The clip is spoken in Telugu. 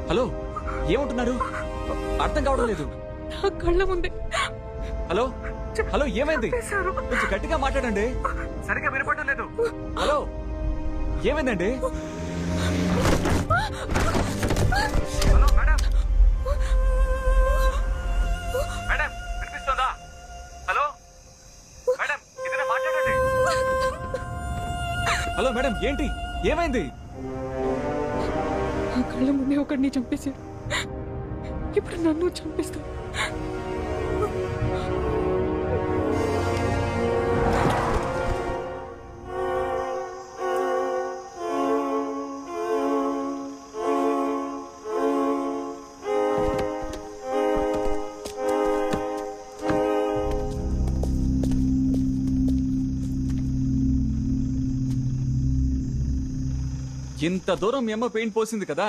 హలో, ఏమంటున్నారు? అర్థం కావడం లేదు. నా కళ్ళ ముందే. హలో హలో, ఏమైంది? కొంచెం గట్టిగా మాట్లాడండి, సరిగా వినపడడం లేదు. హలో, ఏమైందండి? హలో మేడం, మేడం వినిపిస్తుందా? హలో మేడం, ఏదైనా మాట్లాడండి. హలో మేడం, ఏంటి, ఏమైంది? నా కళ్ళ ముందే ఒకడిని చంపేశాడు. ఇప్పుడు నన్ను చంపేస్తా. ఇంత దూరం మీ అమ్మ పెయింట్ పోసింది కదా,